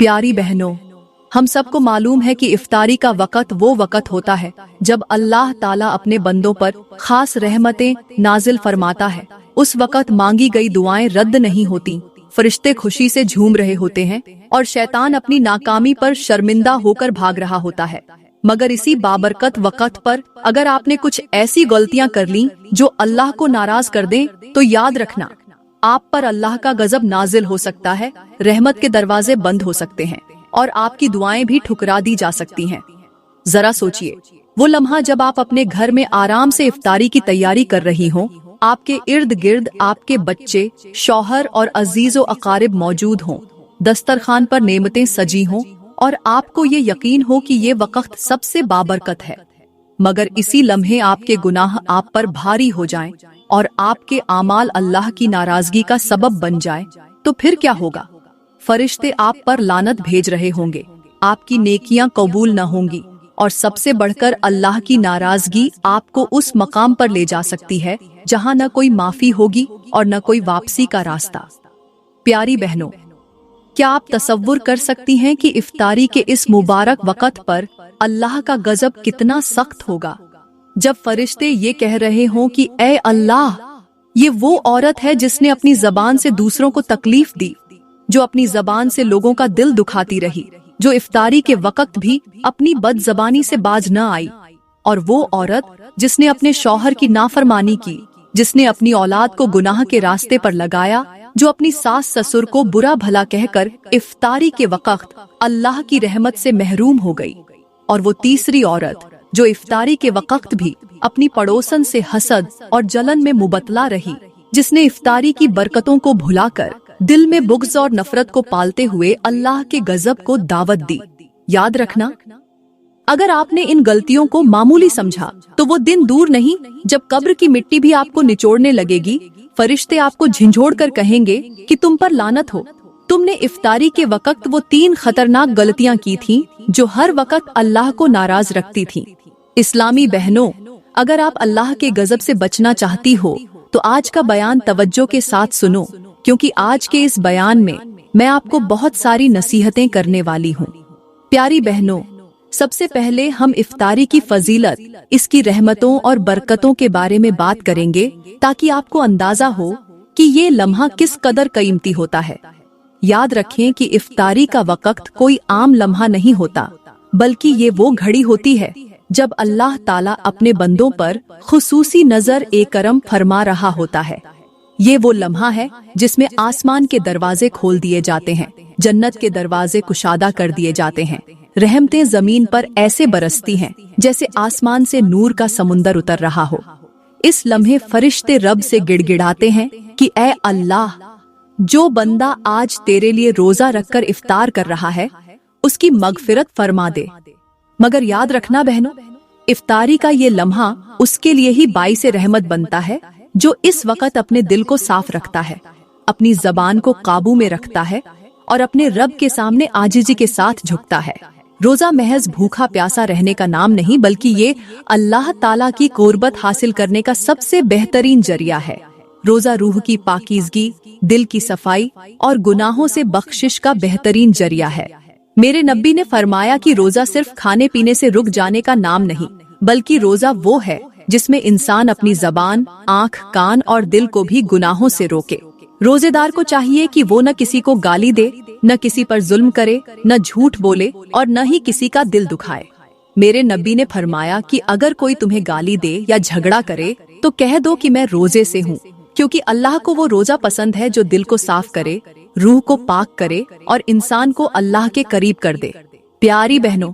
प्यारी बहनों, हम सबको मालूम है कि इफ्तारी का वक़्त वो वक़्त होता है जब अल्लाह ताला अपने बंदों पर खास रहमतें नाजिल फरमाता है। उस वक़्त मांगी गई दुआएं रद्द नहीं होती, फरिश्ते खुशी से झूम रहे होते हैं और शैतान अपनी नाकामी पर शर्मिंदा होकर भाग रहा होता है। मगर इसी बाबरकत वक़्त पर अगर आपने कुछ ऐसी गलतियां कर ली जो अल्लाह को नाराज कर दें, तो याद रखना आप पर अल्लाह का गजब नाजिल हो सकता है, रहमत के दरवाजे बंद हो सकते हैं और आपकी दुआएं भी ठुकरा दी जा सकती हैं। जरा सोचिए, वो लम्हा जब आप अपने घर में आराम से इफ्तारी की तैयारी कर रही हों, आपके इर्द गिर्द आपके बच्चे, शौहर और अजीजो अकारिब मौजूद हों, दस्तरखान पर नेमतें सजी हों और आपको ये यकीन हो कि ये वक़्त सबसे बाबरकत है, मगर इसी लम्हे आपके गुनाह आप पर भारी हो जाएं और आपके आमाल अल्लाह की नाराजगी का सबब बन जाए, तो फिर क्या होगा? फरिश्ते आप पर लानत भेज रहे होंगे, आपकी नेकियां कबूल न होंगी और सबसे बढ़कर अल्लाह की नाराजगी आपको उस मकाम पर ले जा सकती है जहां न कोई माफी होगी और न कोई वापसी का रास्ता। प्यारी बहनों, क्या आप तसव्वुर कर सकती हैं कि इफ्तारी के इस मुबारक वक़्त पर अल्लाह का गजब कितना सख्त होगा, जब फरिश्ते ये कह रहे हों कि ऐ अल्लाह, ये वो औरत है जिसने अपनी जबान से दूसरों को तकलीफ दी, जो अपनी जबान से लोगों का दिल दुखाती रही, जो इफ्तारी के वक़्त भी अपनी बदजबानी से बाज न आई, और वो औरत जिसने अपने शौहर की नाफरमानी की, जिसने अपनी औलाद को गुनाह के रास्ते पर लगाया, जो अपनी सास ससुर को बुरा भला कहकर इफ्तारी के वक़्त अल्लाह की रहमत से महरूम हो गई, और वो तीसरी औरत जो इफ्तारी के वक़्त भी अपनी पड़ोसन से हसद और जलन में मुबतला रही, जिसने इफ्तारी की बरकतों को भुलाकर दिल में बुग़्ज़ और नफरत को पालते हुए अल्लाह के गजब को दावत दी। याद रखना, अगर आपने इन गलतियों को मामूली समझा तो वो दिन दूर नहीं जब कब्र की मिट्टी भी आपको निचोड़ने लगेगी, फरिश्ते आपको झिंझोड़ कर कहेंगे कि तुम पर लानत हो, तुमने इफ्तारी के वक़्त वो 3 खतरनाक गलतियां की थीं जो हर वक़्त अल्लाह को नाराज रखती थीं। इस्लामी बहनों, अगर आप अल्लाह के गजब से बचना चाहती हो तो आज का बयान तवज्जो के साथ सुनो, क्योंकि आज के इस बयान में मैं आपको बहुत सारी नसीहतें करने वाली हूँ। प्यारी बहनों, सबसे पहले हम इफ्तारी की फजीलत, इसकी रहमतों और बरकतों के बारे में बात करेंगे ताकि आपको अंदाजा हो कि ये लम्हा किस कदर कीमती होता है। याद रखें कि इफ्तारी का वक़्त कोई आम लम्हा नहीं होता, बल्कि ये वो घड़ी होती है जब अल्लाह ताला अपने बंदों पर खुसूसी नजर ए करम फरमा रहा होता है। ये वो लम्हा है जिसमें आसमान के दरवाजे खोल दिए जाते हैं, जन्नत के दरवाजे कुशादा कर दिए जाते हैं, रहमतें जमीन पर ऐसे बरसती हैं जैसे आसमान से नूर का समुंदर उतर रहा हो। इस लम्हे फरिश्ते रब से गिड़गिड़ाते हैं कि ऐ अल्लाह, जो बंदा आज तेरे लिए रोजा रखकर इफ्तार कर रहा है उसकी मगफिरत फरमा दे। मगर याद रखना बहनों, इफ्तारी का ये लम्हा उसके लिए ही बाइस रहमत बनता है जो इस वक़्त अपने दिल को साफ रखता है, अपनी जबान को काबू में रखता है और अपने रब के सामने आजिजी के साथ झुकता है। रोजा महज भूखा प्यासा रहने का नाम नहीं, बल्कि ये अल्लाह ताला की कुर्बत हासिल करने का सबसे बेहतरीन जरिया है। रोजा रूह की पाकीज़गी, दिल की सफाई और गुनाहों से बख्शिश का बेहतरीन जरिया है। मेरे नबी ने फरमाया कि रोजा सिर्फ खाने पीने से रुक जाने का नाम नहीं, बल्कि रोजा वो है जिसमें इंसान अपनी जबान, आँख, कान और दिल को भी गुनाहों से रोके। रोजेदार को चाहिए कि वो न किसी को गाली दे, न किसी पर जुल्म करे, न झूठ बोले और न ही किसी का दिल दुखाए। मेरे नबी ने फरमाया कि अगर कोई तुम्हें गाली दे या झगड़ा करे तो कह दो कि मैं रोजे से हूँ, क्योंकि अल्लाह को वो रोजा पसंद है जो दिल को साफ करे, रूह को पाक करे और इंसान को अल्लाह के करीब कर दे। प्यारी बहनों,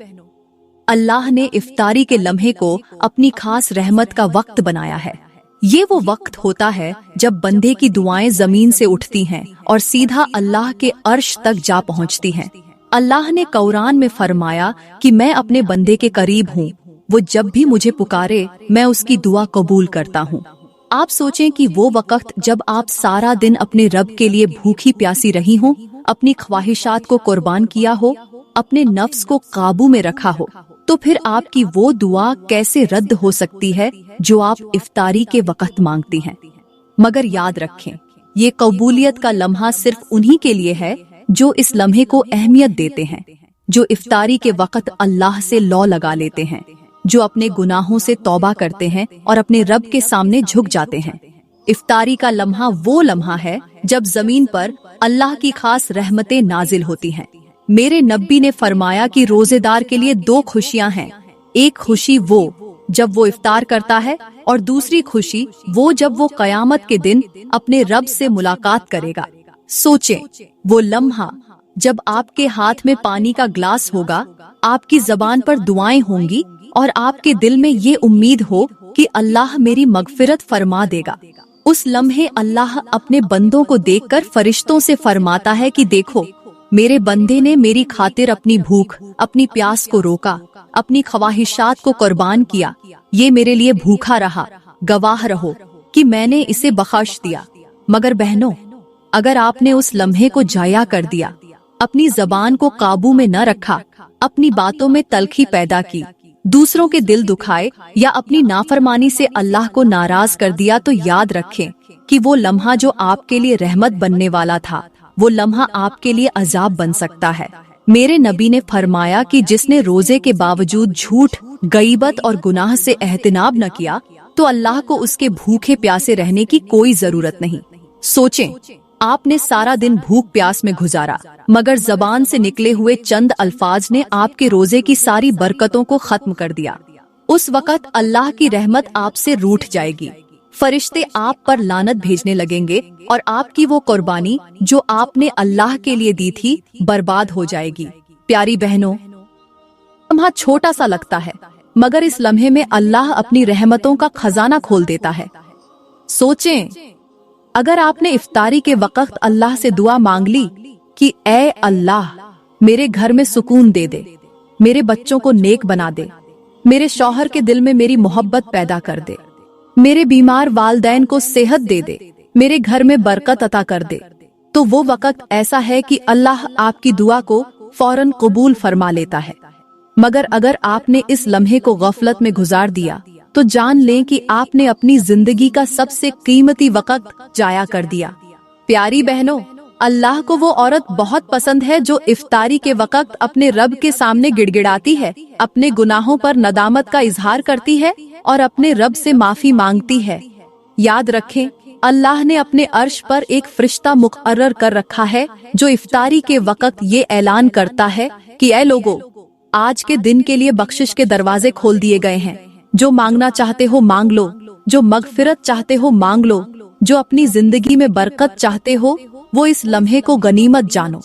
अल्लाह ने इफ्तारी के लम्हे को अपनी खास रहमत का वक्त बनाया है। ये वो वक्त होता है जब बंदे की दुआएं जमीन से उठती हैं और सीधा अल्लाह के अर्श तक जा पहुंचती हैं। अल्लाह ने कुरान में फरमाया कि मैं अपने बंदे के करीब हूँ, वो जब भी मुझे पुकारे मैं उसकी दुआ कबूल करता हूँ। आप सोचें कि वो वक्त जब आप सारा दिन अपने रब के लिए भूखी प्यासी रही हो, अपनी ख्वाहिशात को कुर्बान किया हो, अपने नफ्स को काबू में रखा हो, तो फिर आपकी वो दुआ कैसे रद्द हो सकती है जो आप इफ्तारी के वक्त मांगती हैं। मगर याद रखें, ये कबूलियत का लम्हा सिर्फ उन्हीं के लिए है जो इस लम्हे को अहमियत देते हैं, जो इफ्तारी के वक्त अल्लाह से लौ लगा लेते हैं, जो अपने गुनाहों से तौबा करते हैं और अपने रब के सामने झुक जाते हैं। इफ्तारी का लम्हा वो लम्हा है जब जमीन पर अल्लाह की खास रहमतें नाजिल होती हैं। मेरे नबी ने फरमाया कि रोजेदार के लिए दो खुशियां हैं, एक खुशी वो जब वो इफ्तार करता है और दूसरी खुशी वो जब वो कयामत के दिन अपने रब से मुलाकात करेगा। सोचें, वो लम्हा जब आपके हाथ में पानी का ग्लास होगा, आपकी जबान पर दुआएं होंगी और आपके दिल में ये उम्मीद हो कि अल्लाह मेरी मगफिरत फरमा देगा। उस लम्हे अल्लाह अपने बंदों को देखकर फरिश्तों से फरमाता है कि देखो, मेरे बंदे ने मेरी खातिर अपनी भूख, अपनी प्यास को रोका, अपनी ख्वाहिशात को कुर्बान किया। ये मेरे लिए भूखा रहा, गवाह रहो कि मैंने इसे बख्श दिया। मगर बहनों, अगर आपने उस लम्हे को जाया कर दिया, अपनी जबान को काबू में न रखा, अपनी बातों में तल्खी पैदा की, दूसरों के दिल दुखाए या अपनी नाफरमानी से अल्लाह को नाराज कर दिया, तो याद रखें कि वो लम्हा जो आपके लिए रहमत बनने वाला था, वो लम्हा आपके लिए अजाब बन सकता है। मेरे नबी ने फरमाया कि जिसने रोजे के बावजूद झूठ, गईबत और गुनाह से एहतिनाब न किया, तो अल्लाह को उसके भूखे प्यासे रहने की कोई जरूरत नहीं। सोचें, आपने सारा दिन भूख प्यास में गुजारा, मगर जबान से निकले हुए चंद अल्फाज ने आपके रोजे की सारी बरकतों को खत्म कर दिया। उस वक़्त अल्लाह की रहमत आपसे रूठ जाएगी, फरिश्ते आप पर लानत भेजने लगेंगे और आपकी वो कुर्बानी जो आपने अल्लाह के लिए दी थी बर्बाद हो जाएगी। प्यारी बहनों, लम्हा छोटा सा लगता है, मगर इस लम्हे में अल्लाह अपनी रहमतों का खजाना खोल देता है। सोचें, अगर आपने इफ्तारी के वक्त अल्लाह से दुआ मांग ली कि ऐ अल्लाह, मेरे घर में सुकून दे दे, मेरे बच्चों को नेक बना दे, मेरे शौहर के दिल में मेरी मोहब्बत पैदा कर दे, मेरे बीमार वालदैन को सेहत दे दे, मेरे घर में बरकत अता कर दे, तो वो वक्त ऐसा है कि अल्लाह आपकी दुआ को फौरन कबूल फरमा लेता है। मगर अगर आपने इस लम्हे को गफलत में गुजार दिया, तो जान लें कि आपने अपनी जिंदगी का सबसे कीमती वक्त जाया कर दिया। प्यारी बहनों, अल्लाह को वो औरत बहुत पसंद है जो इफ्तारी के वक्त अपने रब के सामने गिड़गिड़ाती है, अपने गुनाहों पर नदामत का इजहार करती है और अपने रब से माफी मांगती है। याद रखें, अल्लाह ने अपने अर्श पर एक फरिश्ता मुकर्रर कर रखा है जो इफ्तारी के वक्त ये ऐलान करता है कि ऐ लोगों, आज के दिन के लिए बख्शिश के दरवाजे खोल दिए गए हैं। जो मांगना चाहते हो मांग लो, जो मगफिरत चाहते हो मांग लो, जो अपनी जिंदगी में बरकत चाहते हो वो इस लम्हे को गनीमत जानो।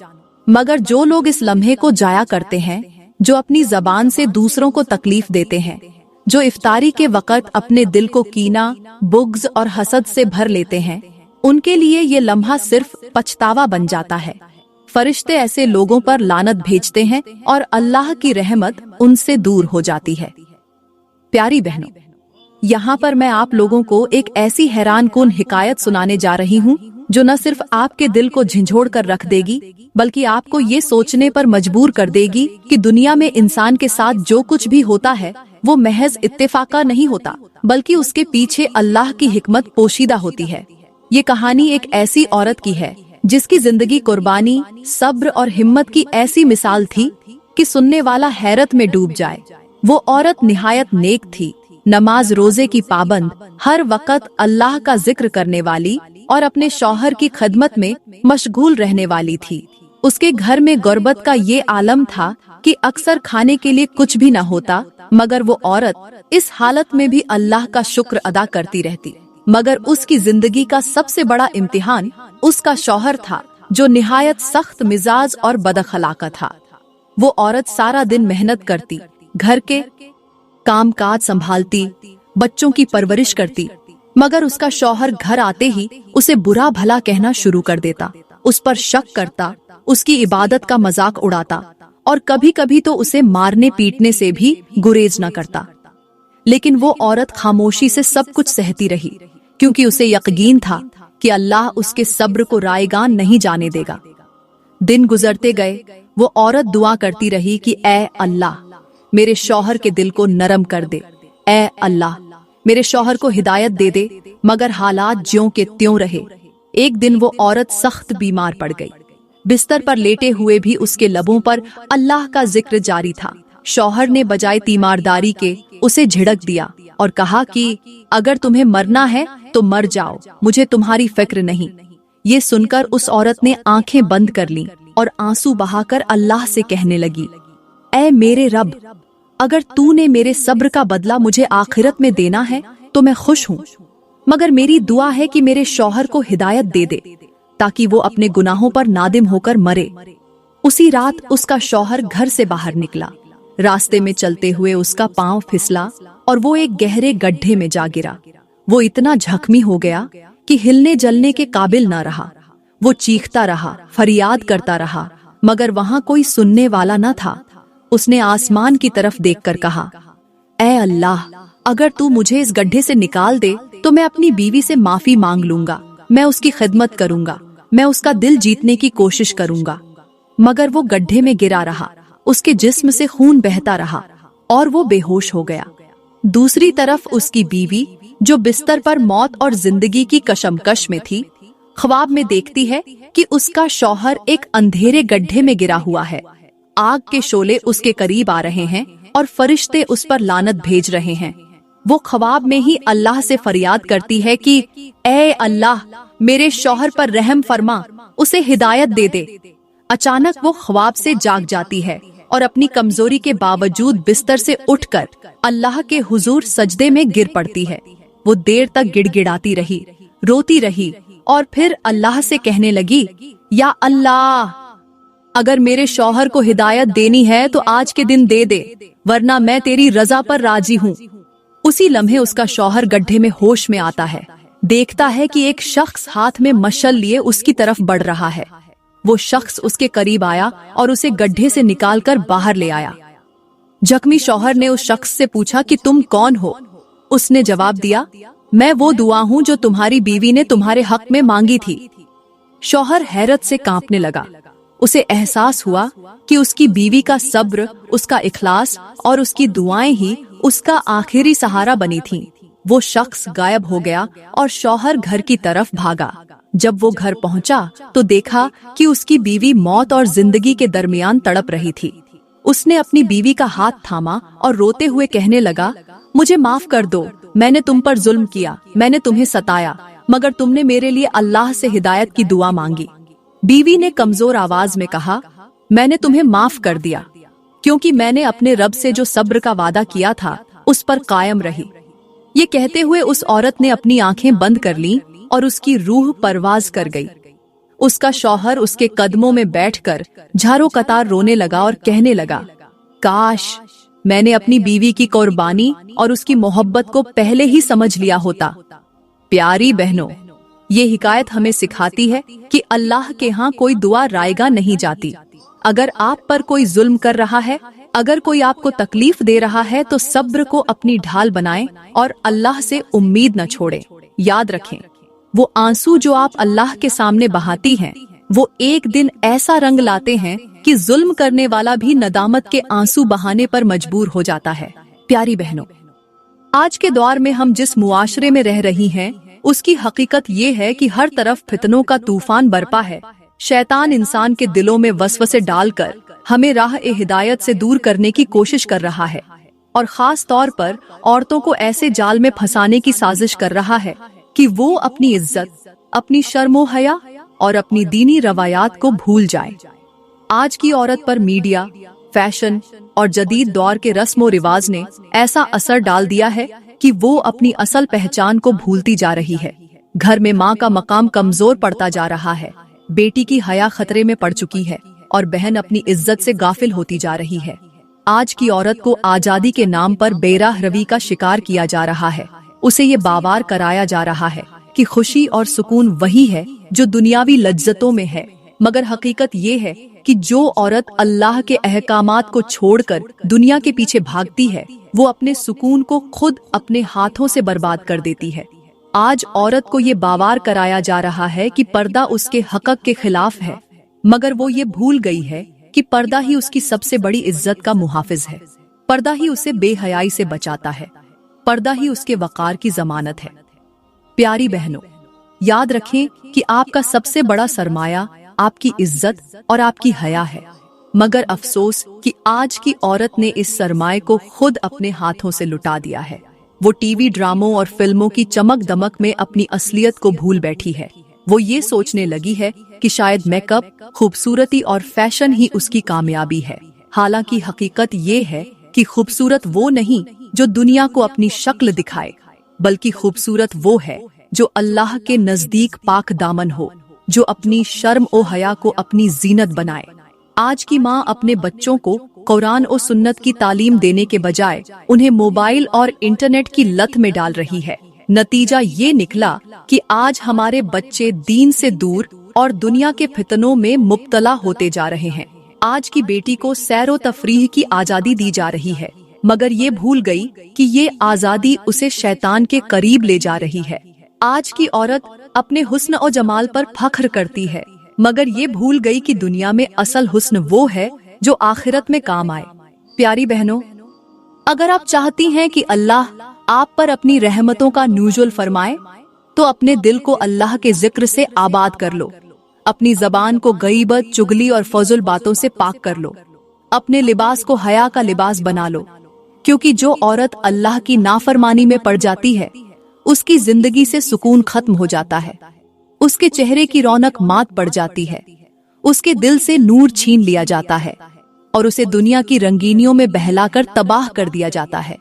मगर जो लोग इस लम्हे को जाया करते हैं, जो अपनी जबान से दूसरों को तकलीफ देते हैं, जो इफ्तारी के वक्त अपने दिल को कीना, बुग्ज और हसद से भर लेते हैं, उनके लिए ये लम्हा सिर्फ पछतावा बन जाता है। फरिश्ते ऐसे लोगों पर लानत भेजते हैं और अल्लाह की रहमत उनसे दूर हो जाती है। प्यारी बहनों, यहाँ पर मैं आप लोगों को एक ऐसी हैरान कुन हिकायत सुनाने जा रही हूँ जो न सिर्फ आपके दिल को झंझोड़ कर रख देगी, बल्कि आपको ये सोचने पर मजबूर कर देगी कि दुनिया में इंसान के साथ जो कुछ भी होता है वो महज इत्तेफाका नहीं होता, बल्कि उसके पीछे अल्लाह की हिकमत पोशीदा होती है। ये कहानी एक ऐसी औरत की है जिसकी जिंदगी कुर्बानी, सब्र और हिम्मत की ऐसी मिसाल थी कि सुनने वाला हैरत में डूब जाए। वो औरत निहायत नेक थी, नमाज रोजे की पाबंद, हर वक्त अल्लाह का जिक्र करने वाली और अपने शौहर की खदमत में मशगूल रहने वाली थी। उसके घर में गुर्बत का ये आलम था कि अक्सर खाने के लिए कुछ भी न होता, मगर वो औरत इस हालत में भी अल्लाह का शुक्र अदा करती रहती। मगर उसकी जिंदगी का सबसे बड़ा इम्तिहान उसका शौहर था, जो निहायत सख्त मिजाज और बदअखलाका था। वो औरत सारा दिन मेहनत करती, घर के काम काज संभालती, बच्चों की परवरिश करती, मगर उसका शौहर घर आते ही उसे बुरा भला कहना शुरू कर देता, उस पर शक करता, उसकी इबादत का मजाक उड़ाता और कभी कभी तो उसे मारने पीटने से भी गुरेज न करता। लेकिन वो औरत खामोशी से सब कुछ सहती रही, क्योंकि उसे यकीन था कि अल्लाह उसके सब्र को रायगान नहीं जाने देगा। दिन गुजरते गए, वो औरत दुआ करती रही कि ऐ अल्लाह, मेरे शौहर के दिल को नरम कर दे, ऐ अल्लाह, मेरे शौहर को हिदायत दे दे। मगर हालात ज्यों के त्यों रहे। एक दिन वो औरत सख्त बीमार पड़ गई। बिस्तर पर लेटे हुए भी उसके लबों पर अल्लाह का जिक्र जारी था। शौहर ने बजाय तीमारदारी के उसे झिड़क दिया और कहा कि अगर तुम्हें मरना है तो मर जाओ, मुझे तुम्हारी फिक्र नहीं। ये सुनकर उस औरत ने आंखें बंद कर लीं और आंसू बहाकर अल्लाह से कहने लगी, ऐ मेरे रब, अगर तूने मेरे सब्र का बदला मुझे आखिरत में देना है तो मैं खुश हूँ, मगर मेरी दुआ है कि मेरे शौहर को हिदायत दे दे ताकि वो अपने गुनाहों पर नादिम होकर मरे। उसी रात उसका शौहर घर से बाहर निकला। रास्ते में चलते हुए उसका पांव फिसला और वो एक गहरे गड्ढे में जा गिरा। वो इतना जख्मी हो गया कि हिलने जलने के काबिल न रहा। वो चीखता रहा, फरियाद करता रहा, मगर वहां कोई सुनने वाला न था। उसने आसमान की तरफ देखकर कहा, ऐ अल्लाह, अगर तू मुझे इस गड्ढे से निकाल दे तो मैं अपनी बीवी से माफी मांग लूंगा, मैं उसकी खिदमत करूंगा, मैं उसका दिल जीतने की कोशिश करूंगा। मगर वो गड्ढे में गिरा रहा, उसके जिस्म से खून बहता रहा और वो बेहोश हो गया। दूसरी तरफ उसकी बीवी, जो बिस्तर पर मौत और जिंदगी की कशमकश में थी, ख्वाब में देखती है कि उसका शौहर एक अंधेरे गड्ढे में गिरा हुआ है। आग के शोले उसके करीब आ रहे हैं और फरिश्ते उस पर लानत भेज रहे हैं। वो ख्वाब में ही अल्लाह से फरियाद करती है कि ऐ अल्लाह, मेरे शौहर पर रहम फरमा, उसे हिदायत दे दे। अचानक वो ख्वाब से जाग जाती है और अपनी कमजोरी के बावजूद बिस्तर से उठकर अल्लाह के हुजूर सजदे में गिर पड़ती है। वो देर तक गिड़गिड़ाती रही, रोती रही और फिर अल्लाह से कहने लगी, या अल्लाह, अगर मेरे शौहर को हिदायत देनी है तो आज के दिन दे दे, वरना मैं तेरी रजा पर राजी हूँ। उसी लम्हे उसका शौहर गड्ढे में होश में आता है। देखता है कि एक शख्स हाथ में मशल लिए उसकी तरफ बढ़ रहा है। वो शख्स उसके करीब आया और उसे गड्ढे से निकालकर बाहर ले आया। जख्मी शौहर ने उस शख्स से पूछा कि तुम कौन हो? उसने जवाब दिया, मैं वो दुआ हूँ जो तुम्हारी बीवी ने तुम्हारे हक में मांगी थी। शौहर हैरत से कांपने लगा। उसे एहसास हुआ कि उसकी बीवी का सब्र, उसका इखलास और उसकी दुआएं ही उसका आखिरी सहारा बनी थीं। वो शख्स गायब हो गया और शौहर घर की तरफ भागा। जब वो घर पहुंचा तो देखा कि उसकी बीवी मौत और जिंदगी के दरमियान तड़प रही थी। उसने अपनी बीवी का हाथ थामा और रोते हुए कहने लगा, मुझे माफ कर दो, मैंने तुम पर जुल्म किया, मैंने तुम्हें सताया, मगर तुमने मेरे लिए अल्लाह से हिदायत की दुआ मांगी। बीवी ने कमजोर आवाज में कहा, मैंने तुम्हें माफ कर दिया, क्योंकि मैंने अपने रब से जो सब्र का वादा किया था उस पर कायम रही। ये कहते हुए उस औरत ने अपनी आंखें बंद कर लीं और उसकी रूह परवाज कर गई। उसका शौहर उसके कदमों में बैठकर झारो कतार रोने लगा और कहने लगा, काश मैंने अपनी बीवी की कुर्बानी और उसकी मोहब्बत को पहले ही समझ लिया होता। प्यारी बहनों, ये हिकायत हमें सिखाती है कि अल्लाह के यहाँ कोई दुआ रायगा नहीं जाती। अगर आप पर कोई जुल्म कर रहा है, अगर कोई आपको तकलीफ दे रहा है, तो सब्र को अपनी ढाल बनाएं और अल्लाह से उम्मीद न छोड़ें। याद रखें, वो आंसू जो आप अल्लाह के सामने बहाती हैं, वो एक दिन ऐसा रंग लाते हैं कि जुल्म करने वाला भी नदामत के आंसू बहाने पर मजबूर हो जाता है। प्यारी बहनों, आज के दौर में हम जिस मुआशरे में रह रही हैं, उसकी हकीकत ये है कि हर तरफ फितनों का तूफान बरपा है। शैतान इंसान के दिलों में वसवसे डालकर हमें राह-ए-हिदायत से दूर करने की कोशिश कर रहा है और खास तौर पर औरतों को ऐसे जाल में फंसाने की साजिश कर रहा है कि वो अपनी इज्जत, अपनी शर्मो हया और अपनी दीनी रवायात को भूल जाए। आज की औरत पर मीडिया, फैशन और जदीद दौर के रस्म व रिवाज ने ऐसा असर डाल दिया है कि वो अपनी असल पहचान को भूलती जा रही है। घर में माँ का मकाम कमजोर पड़ता जा रहा है, बेटी की हया खतरे में पड़ चुकी है और बहन अपनी इज्जत से गाफिल होती जा रही है। आज की औरत को आजादी के नाम पर बेराह रवी का शिकार किया जा रहा है। उसे ये बावार कराया जा रहा है कि खुशी और सुकून वही है जो दुनियावी लज्जतों में है, मगर हकीकत ये है कि जो औरत अल्लाह के अहकामात को छोड़कर दुनिया के पीछे भागती है, वो अपने सुकून को खुद अपने हाथों से बर्बाद कर देती है। आज औरत को ये बावार कराया जा रहा है कि पर्दा उसके हक़ के खिलाफ है, मगर वो ये भूल गई है कि पर्दा ही उसकी सबसे बड़ी इज्जत का मुहाफिज है। पर्दा ही उसे बेहयाई से बचाता है, पर्दा ही उसके वक़ार की जमानत है। प्यारी बहनों, याद रखें कि आपका सबसे बड़ा सरमाया आपकी इज्जत और आपकी हया है। मगर अफसोस कि आज की औरत ने इस सरमाए को खुद अपने हाथों से लुटा दिया है। वो टीवी ड्रामों और फिल्मों की चमक दमक में अपनी असलियत को भूल बैठी है। वो ये सोचने लगी है कि शायद मेकअप, खूबसूरती और फैशन ही उसकी कामयाबी है। हालांकि हकीकत ये है कि खूबसूरत वो नहीं जो दुनिया को अपनी शक्ल दिखाए, बल्कि खूबसूरत वो है जो अल्लाह के नजदीक पाक दामन हो, जो अपनी शर्म और हया को अपनी जीनत बनाए। आज की माँ अपने बच्चों को कुरान और सुन्नत की तालीम देने के बजाय उन्हें मोबाइल और इंटरनेट की लत में डाल रही है। नतीजा ये निकला कि आज हमारे बच्चे दीन से दूर और दुनिया के फितनों में मुब्तला होते जा रहे हैं। आज की बेटी को सैरो तफरीह की आजादी दी जा रही है, मगर ये भूल गई कि ये आजादी उसे शैतान के करीब ले जा रही है। आज की औरत अपने हुस्न और जमाल पर फख्र करती है, मगर ये भूल गई कि दुनिया में असल हुस्न वो है जो आखिरत में काम आए। प्यारी बहनों, अगर आप चाहती हैं कि अल्लाह आप पर अपनी रहमतों का नूजुल फरमाए, तो अपने दिल को अल्लाह के जिक्र से आबाद कर लो। अपनी जबान को गईबत, चुगली और फजूल बातों से पाक कर लो। अपने लिबास को हया का लिबास बना लो, क्योंकि जो औरत अल्लाह की नाफरमानी में पड़ जाती है, उसकी जिंदगी से सुकून खत्म हो जाता है। उसके चेहरे की रौनक मात पड़ जाती है, उसके दिल से नूर छीन लिया जाता है और उसे दुनिया की रंगीनियों में बहलाकर तबाह कर दिया जाता है।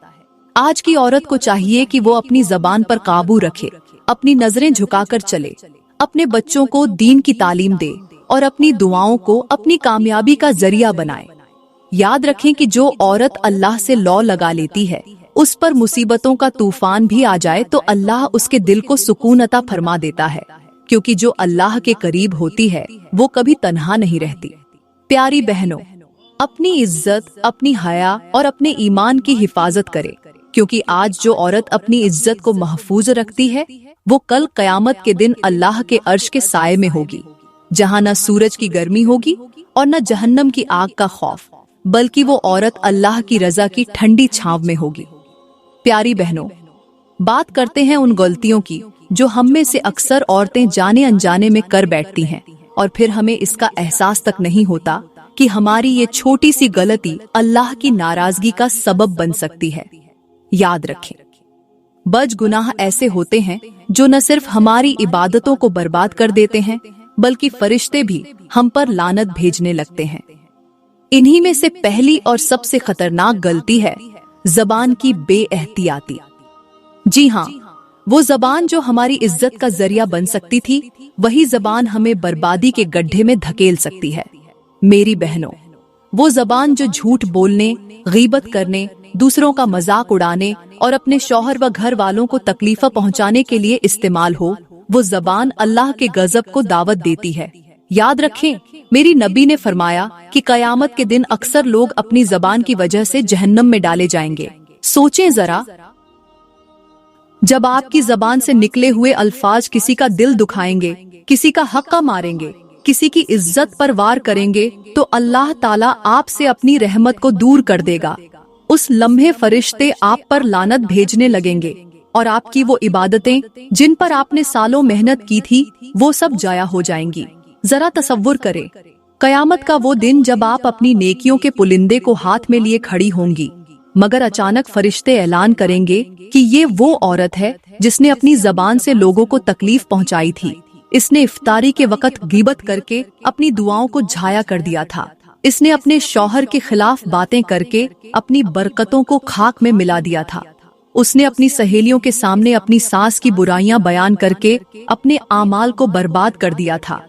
आज की औरत को चाहिए कि वो अपनी जबान पर काबू रखे, अपनी नजरें झुकाकर चले, अपने बच्चों को दीन की तालीम दे और अपनी दुआओं को अपनी कामयाबी का जरिया बनाए। याद रखें कि जो औरत अल्लाह से लौ लगा लेती है, उस पर मुसीबतों का तूफान भी आ जाए तो अल्लाह उसके दिल को सुकून अता फरमा देता है, क्योंकि जो अल्लाह के करीब होती है वो कभी तन्हा नहीं रहती। प्यारी बहनों, अपनी इज्जत, अपनी हया और अपने ईमान की हिफाजत करे, क्योंकि आज जो औरत अपनी इज्जत को महफूज रखती है, वो कल कयामत के दिन अल्लाह के अर्श के साए में होगी, जहाँ न सूरज की गर्मी होगी और न जहन्नम की आग का खौफ, बल्कि वो औरत अल्लाह की रजा की ठंडी छांव में होगी। प्यारी बहनों, बात करते हैं उन गलतियों की जो हम में से अक्सर औरतें जाने अनजाने में कर बैठती हैं, और फिर हमें इसका एहसास तक नहीं होता कि हमारी ये छोटी सी गलती अल्लाह की नाराजगी का सबब बन सकती है। याद रखें, बदगुनाह ऐसे होते हैं जो न सिर्फ हमारी इबादतों को बर्बाद कर देते हैं, बल्कि फरिश्ते भी हम पर लानत भेजने लगते हैं। इन्हीं में से पहली और सबसे खतरनाक गलती है जबान की बेएहतियाती। जी हाँ, वो जबान जो हमारी इज्जत का जरिया बन सकती थी, वही जबान हमें बर्बादी के गड्ढे में धकेल सकती है। मेरी बहनों, वो जबान जो झूठ बोलने, गीबत करने, दूसरों का मजाक उड़ाने और अपने शौहर व घर वालों को तकलीफ पहुंचाने के लिए इस्तेमाल हो, वो जबान अल्लाह के गजब को दावत देती है। याद रखें, मेरी नबी ने फरमाया कि कयामत के दिन अक्सर लोग अपनी जबान की वजह से जहन्नम में डाले जाएंगे। सोचें जरा, जब आपकी जबान से निकले हुए अल्फाज किसी का दिल दुखाएंगे, किसी का हक्का मारेंगे, किसी की इज्जत पर वार करेंगे, तो अल्लाह ताला आपसे अपनी रहमत को दूर कर देगा। उस लम्हे फरिश्ते आप पर लानत भेजने लगेंगे और आपकी वो इबादतें जिन पर आपने सालों मेहनत की थी, वो सब जाया हो जाएंगी। जरा तसव्वुर करें, कयामत का वो दिन जब आप अपनी नेकियों के पुलिंदे को हाथ में लिए खड़ी होंगी, मगर अचानक फरिश्ते ऐलान करेंगे कि ये वो औरत है जिसने अपनी जबान से लोगों को तकलीफ पहुंचाई थी। इसने इफ्तारी के वक्त गीबत करके अपनी दुआओं को झाया कर दिया था। इसने अपने शौहर के खिलाफ बातें करके अपनी बरकतों को खाक में मिला दिया था। उसने अपनी सहेलियों के सामने अपनी सास की बुराइयां बयान करके अपने आमाल को बर्बाद कर दिया था।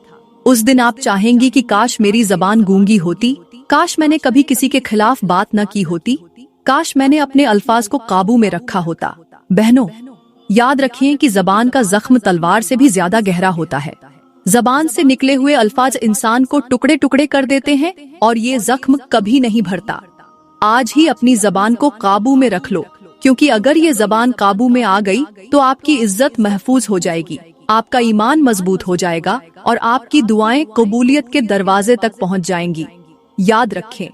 उस दिन आप चाहेंगी कि काश मेरी जबान गूंगी होती, काश मैंने कभी किसी के खिलाफ बात न की होती, काश मैंने अपने अल्फाज को काबू में रखा होता। बहनों, याद रखें कि जबान का जख्म तलवार से भी ज्यादा गहरा होता है। जबान से निकले हुए अल्फाज इंसान को टुकड़े टुकड़े कर देते हैं और ये जख्म कभी नहीं भरता। आज ही अपनी जबान को काबू में रख लो, क्योंकि अगर ये जबान काबू में आ गई तो आपकी इज्जत महफूज हो जाएगी, आपका ईमान मजबूत हो जाएगा और आपकी दुआएं कबूलियत के दरवाजे तक पहुंच जाएंगी। याद रखें,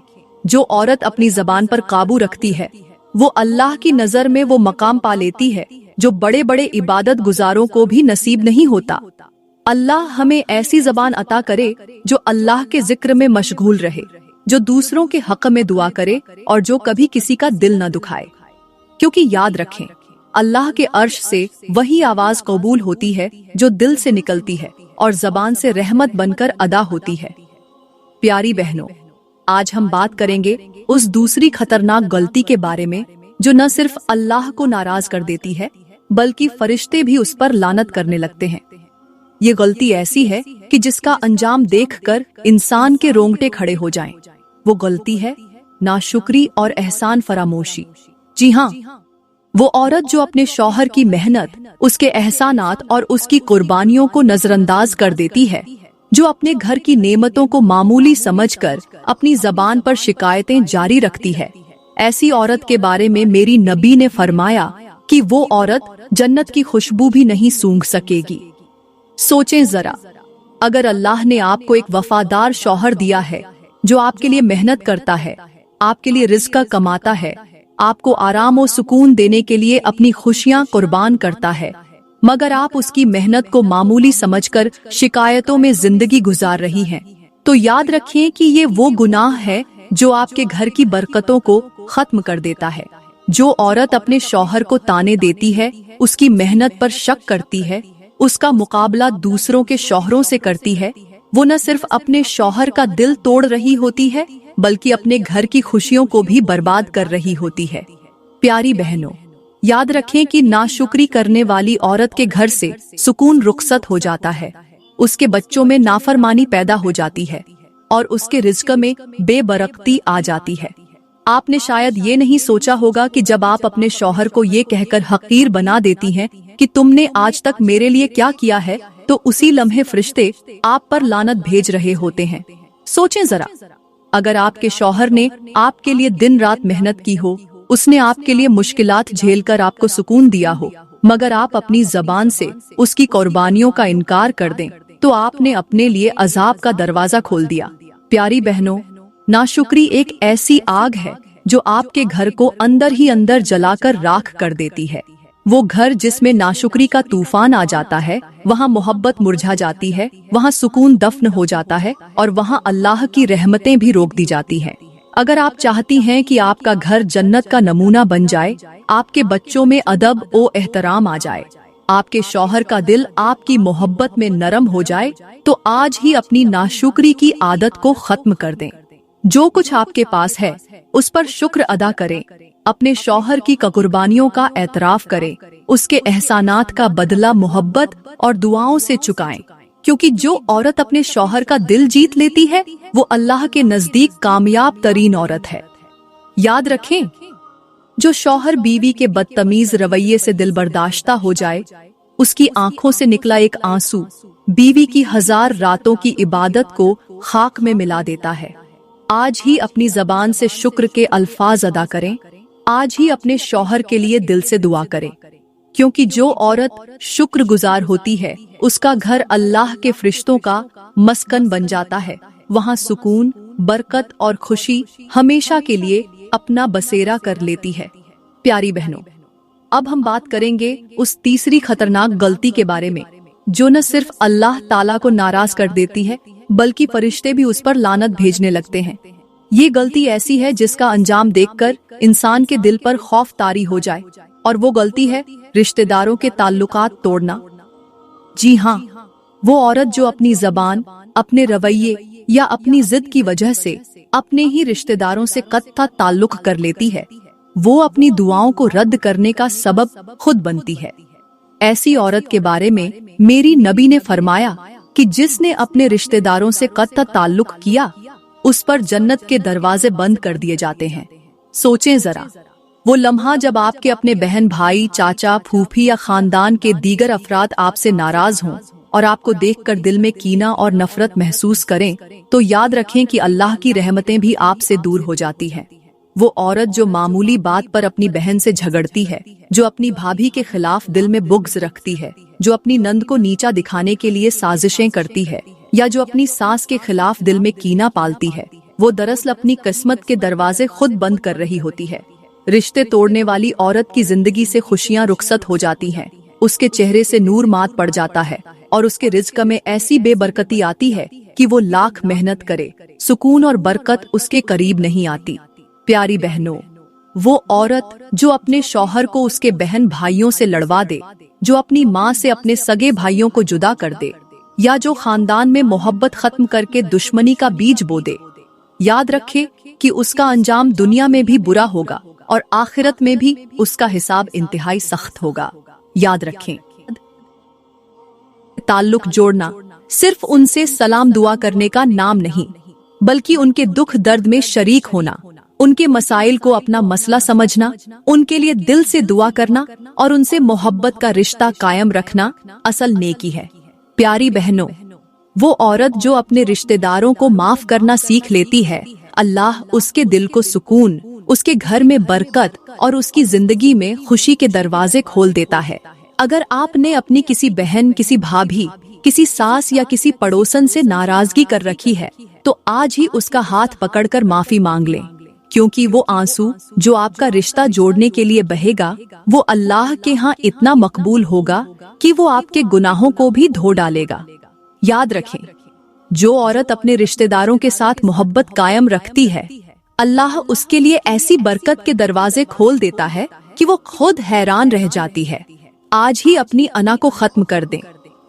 जो औरत अपनी जबान पर काबू रखती है, वो अल्लाह की नजर में वो मकाम पा लेती है जो बड़े बड़े इबादत गुजारों को भी नसीब नहीं होता। अल्लाह हमें ऐसी ज़बान अता करे जो अल्लाह के जिक्र में मशगूल रहे, जो दूसरों के हक में दुआ करे और जो कभी किसी का दिल न दुखाए। क्योंकि याद रखें, अल्लाह के अर्श से वही आवाज कबूल होती है जो दिल से निकलती है और जबान से रहमत बनकर अदा होती है। प्यारी बहनों, आज हम बात करेंगे उस दूसरी खतरनाक गलती के बारे में जो न सिर्फ अल्लाह को नाराज कर देती है बल्कि फरिश्ते भी उस पर लानत करने लगते हैं। ये गलती ऐसी है कि जिसका अंजाम देखकर इंसान के रोंगटे खड़े हो जाएं। वो गलती है नाशुक्री और एहसान फरामोशी। जी हाँ, वो औरत जो अपने शौहर की मेहनत, उसके एहसानात और उसकी कुर्बानियों को नजरअंदाज कर देती है, जो अपने घर की नेमतों को मामूली समझकर अपनी जबान पर शिकायतें जारी रखती है। ऐसी औरत के बारे में मेरी नबी ने फरमाया कि वो औरत जन्नत की खुशबू भी नहीं सूंघ सकेगी। सोचें जरा, अगर अल्लाह ने आपको एक वफादार शौहर दिया है जो आपके लिए मेहनत करता है, आपके लिए रिज़्क कमाता है, आपको आराम और सुकून देने के लिए अपनी खुशियां कुर्बान करता है, मगर आप उसकी मेहनत को मामूली समझकर शिकायतों में जिंदगी गुजार रही हैं, तो याद रखिए कि ये वो गुनाह है जो आपके घर की बरकतों को खत्म कर देता है। जो औरत अपने शौहर को ताने देती है, उसकी मेहनत पर शक करती है, उसका मुकाबला दूसरों के शौहरों से करती है, वो न सिर्फ अपने शौहर का दिल तोड़ रही होती है बल्कि अपने घर की खुशियों को भी बर्बाद कर रही होती है। प्यारी बहनों, याद रखें कि नाशुक्री करने वाली औरत के घर से सुकून रुखसत हो जाता है, उसके बच्चों में नाफरमानी पैदा हो जाती है और उसके रिज़्क में बेबरकती आ जाती है। आपने शायद ये नहीं सोचा होगा कि जब आप अपने शौहर को ये कहकर हकीर बना देती हैं कि तुमने आज तक मेरे लिए क्या किया है, तो उसी लम्हे फरिश्ते आप पर लानत भेज रहे होते हैं। सोचें जरा, अगर आपके शौहर ने आपके लिए दिन रात मेहनत की हो, उसने आपके लिए मुश्किलात झेलकर आपको सुकून दिया हो, मगर आप अपनी जबान से उसकी कुर्बानियों का इनकार कर दें, तो आपने अपने लिए अजाब का दरवाजा खोल दिया। प्यारी बहनों, नाशुक्री एक ऐसी आग है जो आपके घर को अंदर ही अंदर जलाकर राख कर देती है। वो घर जिसमें नाशुक्री का तूफान आ जाता है, वहाँ मोहब्बत मुरझा जाती है, वहाँ सुकून दफन हो जाता है और वहाँ अल्लाह की रहमतें भी रोक दी जाती हैं। अगर आप चाहती हैं कि आपका घर जन्नत का नमूना बन जाए, आपके बच्चों में अदब ओ एहतराम आ जाए, आपके शौहर का दिल आपकी मोहब्बत में नरम हो जाए, तो आज ही अपनी नाशुक्री की आदत को खत्म कर दें। जो कुछ आपके पास है उस पर शुक्र अदा करें, अपने शौहर की कुर्बानियों का एतराफ करें, उसके एहसानात का बदला मोहब्बत और दुआओं से चुकाएं, क्योंकि जो औरत अपने शौहर का दिल जीत लेती है वो अल्लाह के नजदीक कामयाब तरीन औरत है। याद रखें, जो शौहर बीवी के बदतमीज रवैये से दिल बर्दाश्ता हो जाए, उसकी आंखों से निकला एक आंसू बीवी की 1000 रातों की इबादत को खाक में मिला देता है। आज ही अपनी जबान से शुक्र के अल्फाज अदा करें, आज ही अपने शौहर के लिए दिल से दुआ करें, क्योंकि जो औरत शुक्रगुजार होती है उसका घर अल्लाह के फरिश्तों का मस्कन बन जाता है। वहाँ सुकून, बरकत और खुशी हमेशा के लिए अपना बसेरा कर लेती है। प्यारी बहनों, अब हम बात करेंगे उस तीसरी खतरनाक गलती के बारे में जो न सिर्फ अल्लाह ताला को नाराज कर देती है बल्कि फरिश्ते भी उस पर लानत भेजने लगते हैं। ये गलती ऐसी है जिसका अंजाम देखकर इंसान के दिल पर खौफ तारी हो जाए, और वो गलती है रिश्तेदारों के ताल्लुकात तोड़ना। जी हाँ, वो औरत जो अपनी जबान, अपने रवैये या अपनी जिद की वजह से अपने ही रिश्तेदारों से कत्ता ताल्लुक कर लेती है, वो अपनी दुआओं को रद्द करने का सबब खुद बनती है। ऐसी औरत के बारे में मेरी नबी ने फरमाया कि जिसने अपने रिश्तेदारों से कत्ता ताल्लुक किया, उस पर जन्नत के दरवाजे बंद कर दिए जाते हैं। सोचें जरा, वो लम्हा जब आपके अपने बहन भाई, चाचा, फूफी या खानदान के दीगर अफराद आपसे नाराज हों और आपको देखकर दिल में कीना और नफरत महसूस करें, तो याद रखें कि अल्लाह की रहमतें भी आपसे दूर हो जाती हैं। वो औरत जो मामूली बात पर अपनी बहन से झगड़ती है, जो अपनी भाभी के खिलाफ दिल में बुग़्ज़ रखती है, जो अपनी नंद को नीचा दिखाने के लिए साजिशें करती है, या जो अपनी सास के खिलाफ दिल में कीना पालती है, वो दरअसल अपनी किस्मत के दरवाजे खुद बंद कर रही होती है। रिश्ते तोड़ने वाली औरत की जिंदगी से खुशियां रुखसत हो जाती हैं, उसके चेहरे से नूर मात पड़ जाता है और उसके रिज्क में ऐसी बेबरकती आती है कि वो लाख मेहनत करे, सुकून और बरकत उसके करीब नहीं आती। प्यारी बहनों, वो औरत जो अपने शौहर को उसके बहन भाइयों से लड़वा दे, जो अपनी माँ से अपने सगे भाइयों को जुदा कर दे, या जो खानदान में मोहब्बत खत्म करके दुश्मनी का बीज बो दे, याद रखे कि उसका अंजाम दुनिया में भी बुरा होगा और आखिरत में भी उसका हिसाब इंतहाई सख्त होगा। याद रखें, ताल्लुक जोड़ना सिर्फ उनसे सलाम दुआ करने का नाम नहीं, बल्कि उनके दुख दर्द में शरीक होना, उनके मसाइल को अपना मसला समझना, उनके लिए दिल से दुआ करना और उनसे मोहब्बत का रिश्ता कायम रखना असल नेकी है। प्यारी बहनों, वो औरत जो अपने रिश्तेदारों को माफ करना सीख लेती है, अल्लाह उसके दिल को सुकून, उसके घर में बरकत और उसकी जिंदगी में खुशी के दरवाजे खोल देता है। अगर आपने अपनी किसी बहन, किसी भाभी, किसी सास या किसी पड़ोसन से नाराजगी कर रखी है, तो आज ही उसका हाथ पकड़कर माफी मांग लें, क्योंकि वो आंसू जो आपका रिश्ता जोड़ने के लिए बहेगा, वो अल्लाह के यहाँ इतना मकबूल होगा कि वो आपके गुनाहों को भी धो डालेगा। याद रखें, जो औरत अपने रिश्तेदारों के साथ मोहब्बत कायम रखती है, अल्लाह उसके लिए ऐसी बरकत के दरवाजे खोल देता है कि वो खुद हैरान रह जाती है। आज ही अपनी अना को खत्म कर दें,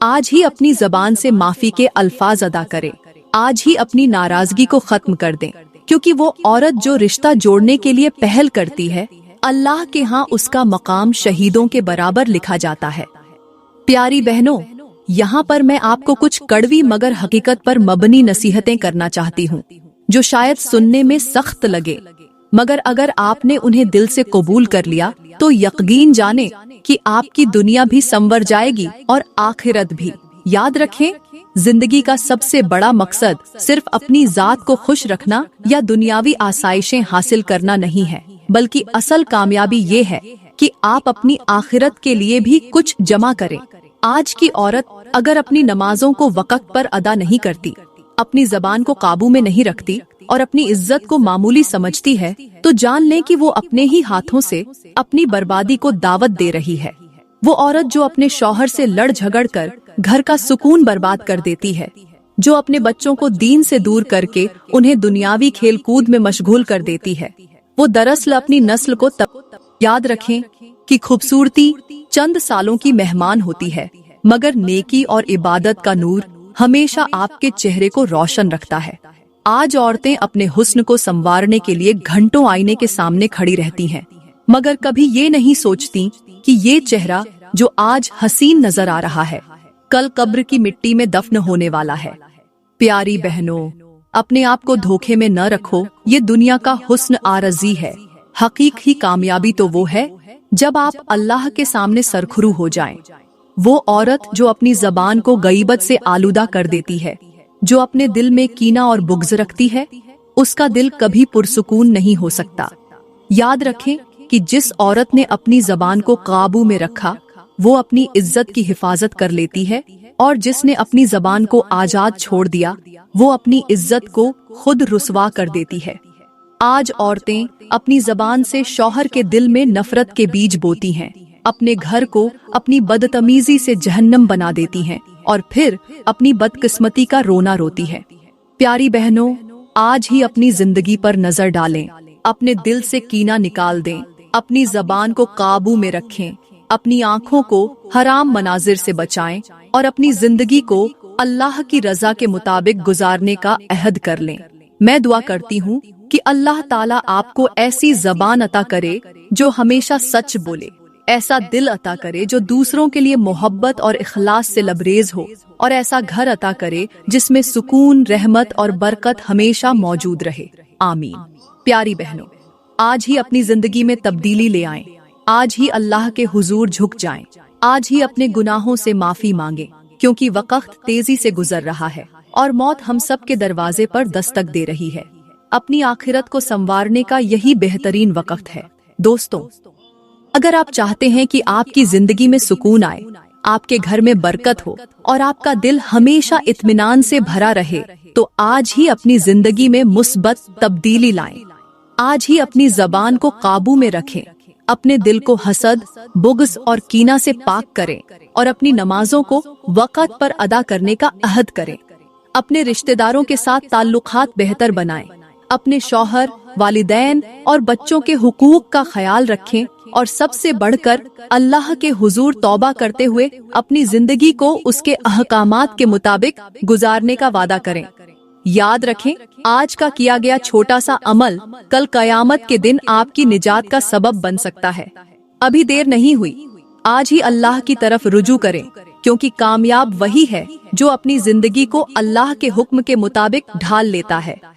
आज ही अपनी जबान से माफी के अल्फाज अदा करें, आज ही अपनी नाराजगी को खत्म कर दें, क्योंकि वो औरत जो रिश्ता जोड़ने के लिए पहल करती है, अल्लाह के यहाँ उसका मकाम शहीदों के बराबर लिखा जाता है। प्यारी बहनों, यहाँ पर मैं आपको कुछ कड़वी मगर हकीकत पर मबनी नसीहतें करना चाहती हूँ, जो शायद सुनने में सख्त लगे, मगर अगर आपने उन्हें दिल से कबूल कर लिया तो यकीन जाने कि आपकी दुनिया भी संवर जाएगी और आखिरत भी। याद रखें, जिंदगी का सबसे बड़ा मकसद सिर्फ अपनी जात को खुश रखना या दुनियावी आसाइशें हासिल करना नहीं है, बल्कि असल कामयाबी ये है कि आप अपनी आखिरत के लिए भी कुछ जमा करें। आज की औरत अगर अपनी नमाजों को वक्त पर अदा नहीं करती, अपनी जबान को काबू में नहीं रखती और अपनी इज्जत को मामूली समझती है, तो जान लें कि वो अपने ही हाथों से अपनी बर्बादी को दावत दे रही है। वो औरत जो अपने शौहर से लड़ झगड़ कर घर का सुकून बर्बाद कर देती है, जो अपने बच्चों को दीन से दूर करके उन्हें दुनियावी खेल कूद में मशगूल कर देती है, वो दरअसल अपनी नस्ल को याद रखें कि खूबसूरती चंद सालों की मेहमान होती है, मगर नेकी और इबादत का नूर हमेशा आपके चेहरे को रोशन रखता है। आज औरतें अपने हुस्न को संवारने के लिए घंटों आईने के सामने खड़ी रहती हैं, मगर कभी ये नहीं सोचती कि ये चेहरा जो आज हसीन नजर आ रहा है, कल कब्र की मिट्टी में दफन होने वाला है। प्यारी बहनों, अपने आप को धोखे में न रखो, ये दुनिया का हुस्न आरजी है। हकीकी कामयाबी तो वो है जब आप अल्लाह के सामने सरखुरू हो जाएं। वो औरत जो अपनी जबान को गईबत से आलूदा कर देती है, जो अपने दिल में कीना और बुग़्ज़ रखती है, उसका दिल कभी पुरसुकून नहीं हो सकता। याद रखें कि जिस औरत ने अपनी जबान को काबू में रखा, वो अपनी इज्जत की हिफाजत कर लेती है, और जिसने अपनी जबान को आजाद छोड़ दिया, वो अपनी इज्जत को खुद रुसवा कर देती है। आज औरतें अपनी जबान से शौहर के दिल में नफरत के बीज बोती हैं, अपने घर को अपनी बदतमीजी से जहन्नम बना देती हैं और फिर अपनी बदकिस्मती का रोना रोती है। प्यारी बहनों, आज ही अपनी जिंदगी पर नजर डालें, अपने दिल से कीना निकाल दें, अपनी जबान को काबू में रखें, अपनी आँखों को हराम मनाजिर से बचाएं और अपनी जिंदगी को अल्लाह की रजा के मुताबिक गुजारने का अहद कर लें। मैं दुआ करती हूँ कि अल्लाह ताला आपको ऐसी जबान अता करे जो हमेशा सच बोले, ऐसा दिल अता करे जो दूसरों के लिए मोहब्बत और इखलास से लबरेज हो, और ऐसा घर अता करे जिसमें सुकून, रहमत और बरकत हमेशा मौजूद रहे। आमीन। प्यारी बहनों, आज ही अपनी जिंदगी में तब्दीली ले आएं, आज ही अल्लाह के हुजूर झुक जाएं, आज ही अपने गुनाहों से माफी मांगे, क्योंकि वक्त तेजी से गुजर रहा है और मौत हम सब के दरवाजे पर दस्तक दे रही है। अपनी आखिरत को संवारने का यही बेहतरीन वक्त है। दोस्तों, अगर आप चाहते हैं कि आपकी जिंदगी में सुकून आए, आपके घर में बरकत हो और आपका दिल हमेशा इत्मीनान से भरा रहे, तो आज ही अपनी जिंदगी में मुस्बत तब्दीली लाएं। आज ही अपनी जबान को काबू में रखें, अपने दिल को हसद, बुग़्ज़ और कीना से पाक करें और अपनी नमाजों को वक़्त पर अदा करने का अहद करें। अपने रिश्तेदारों के साथ ताल्लुकात बेहतर बनाएं। अपने शौहर, वालिदैन और बच्चों के हुकूक का ख्याल रखें और सबसे बढ़कर अल्लाह के हुजूर तौबा करते हुए अपनी जिंदगी को उसके अहकामात के मुताबिक गुजारने का वादा करें। याद रखें, आज का किया गया छोटा सा अमल कल कयामत के दिन आपकी निजात का सबब बन सकता है। अभी देर नहीं हुई, आज ही अल्लाह की तरफ रुजू करें, क्योंकि कामयाब वही है जो अपनी जिंदगी को अल्लाह के हुक्म के मुताबिक ढाल लेता है।